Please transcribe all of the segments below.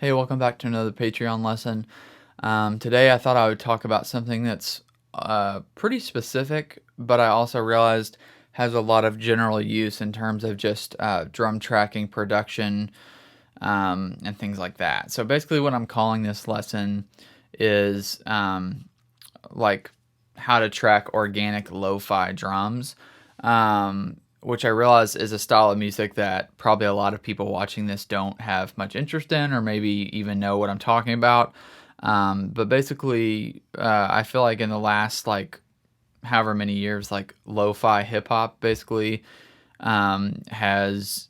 Hey, welcome back to another Patreon lesson. Today I thought I would talk about something that's pretty specific, but I also realized has a lot of general use in terms of just drum tracking, production, and things like that. So basically what I'm calling this lesson is like how to track organic lo-fi drums, which I realize is a style of music that probably a lot of people watching this don't have much interest in, or maybe even know what I'm talking about. But basically, I feel like in the last like however many years, like lo-fi hip hop basically has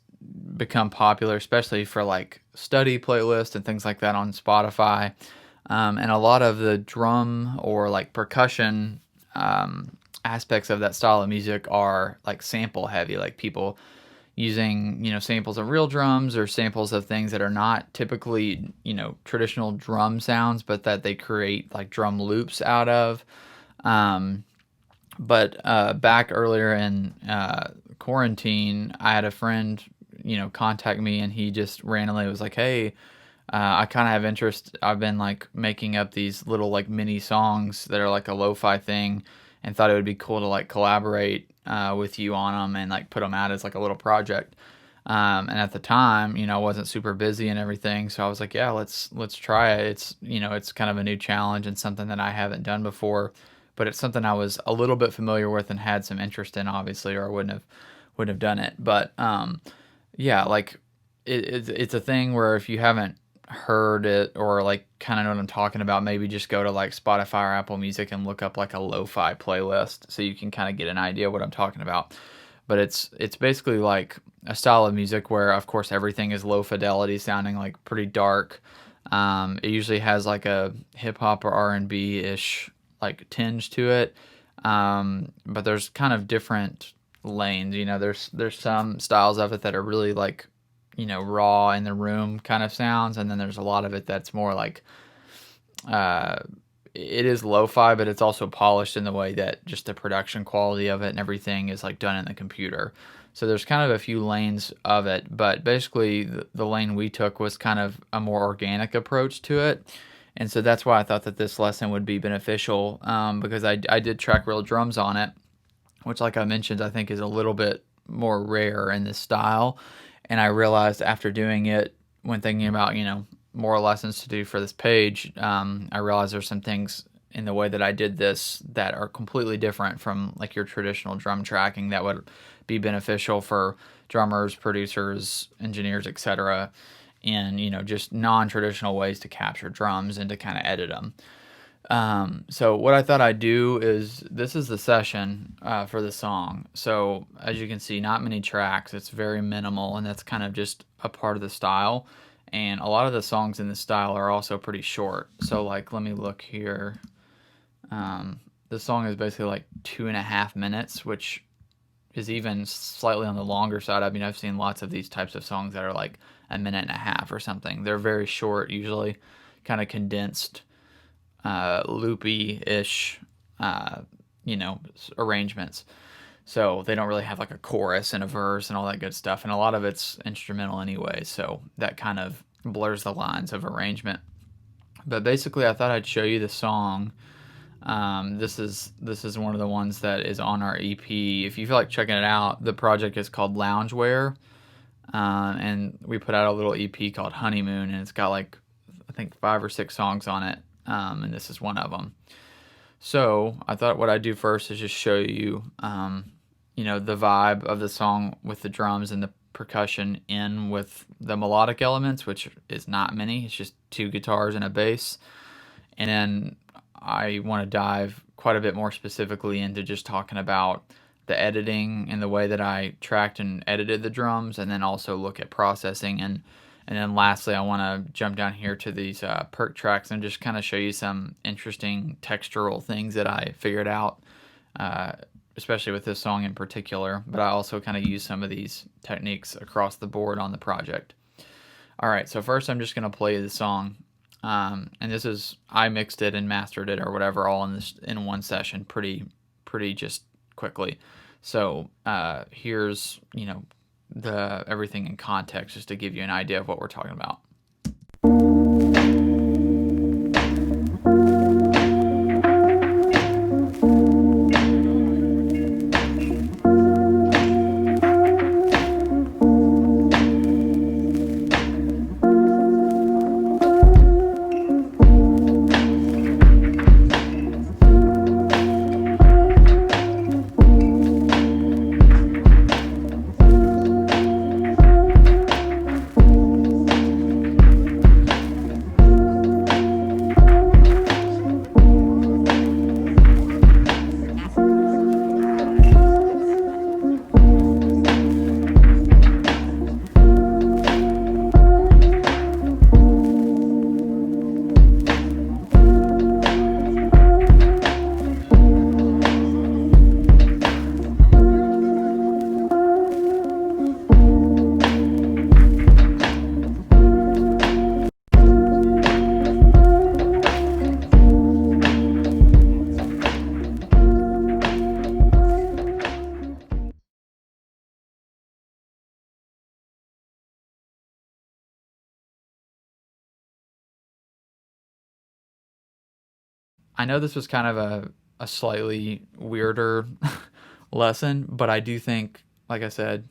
become popular, especially for like study playlists and things like that on Spotify. And a lot of the drum or like percussion aspects of that style of music are like sample heavy, like people using samples of real drums or samples of things that are not typically traditional drum sounds, but that they create like drum loops out of. Um, but back earlier in quarantine, I had a friend, contact me, and he just randomly was like, "Hey, I kind of have interest. I've been like making up these little like mini songs that are like a lo-fi thing, and thought it would be cool to like collaborate with you on them and like put them out as like a little project." And at the time, I wasn't super busy and everything, so I was like, "Yeah, let's try it." It's kind of a new challenge and something that I haven't done before, but it's something I was a little bit familiar with and had some interest in, obviously, or I wouldn't have done it. But yeah, like it's a thing where if you haven't heard it or like kind of know what I'm talking about, maybe just go to like Spotify or Apple Music and look up like a lo-fi playlist so you can kind of get an idea of what I'm talking about. But it's basically like a style of music where of course everything is low fidelity sounding like pretty dark. It usually has like a hip hop or R&B ish like tinge to it. But there's kind of different lanes. There's some styles of it that are really like raw in the room kind of sounds, and then there's a lot of it that's more like uh, it is lo-fi, but it's also polished in the way that just the production quality of it and everything is like done in the computer. So there's kind of a few lanes of it, but basically the lane we took was kind of a more organic approach to it. And so that's why I thought that this lesson would be beneficial, because I did track real drums on it, which, like I mentioned, I think is a little bit more rare in this style. And I realized after doing it, when thinking about, more lessons to do for this page, I realized there's some things in the way that I did this that are completely different from like your traditional drum tracking that would be beneficial for drummers, producers, engineers, etc. And, just non-traditional ways to capture drums and to kind of edit them. So what I thought I'd do is this is the session for the song. So as you can see, not many tracks. It's very minimal, and that's kind of just a part of the style. And a lot of the songs in this style are also pretty short. So like, let me look here. The song is basically like 2.5 minutes, which is even slightly on the longer side. I mean, I've seen lots of these types of songs that are like a minute and a half or something. They're very short, usually kind of condensed, loopy-ish, arrangements. So they don't really have like a chorus and a verse and all that good stuff. And a lot of it's instrumental anyway, so that kind of blurs the lines of arrangement. But basically, I thought I'd show you the song. This is one of the ones that is on our EP. If you feel like checking it out, the project is called Loungewear, and we put out a little EP called Honeymoon, and it's got like I think 5 or 6 songs on it, and this is one of them. So I thought what I'd do first is just show you, the vibe of the song with the drums and the percussion in with the melodic elements, which is not many. It's just 2 guitars and a bass. And then I want to dive quite a bit more specifically into just talking about the editing and the way that I tracked and edited the drums, and then also look at processing. And then lastly, I want to jump down here to these perk tracks and just kind of show you some interesting textural things that I figured out, especially with this song in particular. But I also kind of use some of these techniques across the board on the project. All right, so first I'm just going to play the song. And this is, I mixed it and mastered it or whatever all in one session pretty just quickly. So here's, the everything in context just to give you an idea of what we're talking about. I know this was kind of a slightly weirder lesson, but I do think, like I said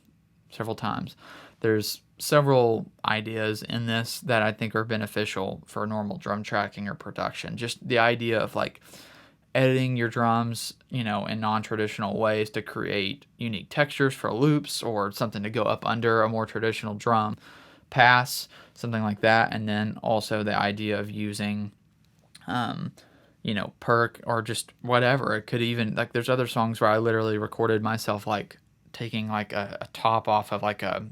several times, there's several ideas in this that I think are beneficial for normal drum tracking or production. Just the idea of like editing your drums, in non-traditional ways to create unique textures for loops or something to go up under a more traditional drum pass, something like that. And then also the idea of using, um, perk or just whatever. It could even, like, there's other songs where I literally recorded myself like taking like a top off of like a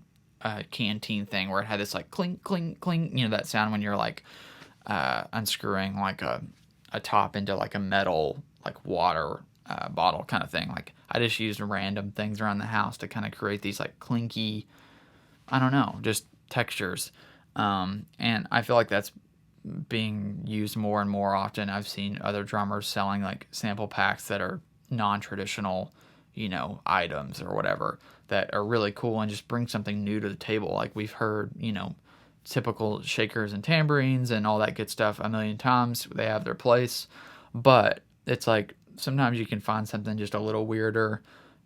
canteen thing where it had this like clink, clink, clink, that sound when you're like unscrewing like a top into like a metal like water bottle kind of thing. Like I just used random things around the house to kind of create these like clinky, I don't know, just textures. And I feel like that's being used more and more often. I've seen other drummers selling like sample packs that are non-traditional, items or whatever that are really cool and just bring something new to the table. Like we've heard, typical shakers and tambourines and all that good stuff a million times. They have their place, but it's like sometimes you can find something just a little weirder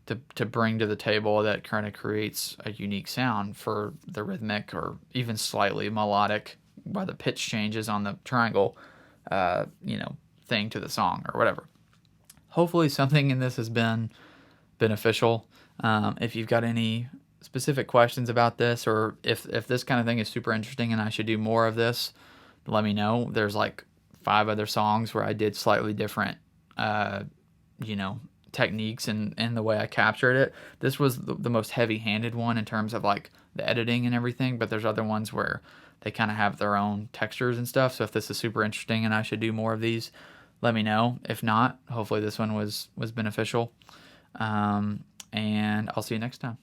to bring to the table that kind of creates a unique sound for the rhythmic or even slightly melodic by the pitch changes on the triangle, thing to the song or whatever. Hopefully something in this has been beneficial. If you've got any specific questions about this, or if this kind of thing is super interesting and I should do more of this, let me know. There's like 5 other songs where I did slightly different, you know, techniques and the way I captured it. This was the most heavy-handed one in terms of like the editing and everything, but there's other ones where they kind of have their own textures and stuff. So if this is super interesting and I should do more of these, let me know. If not, hopefully this one was beneficial. And I'll see you next time.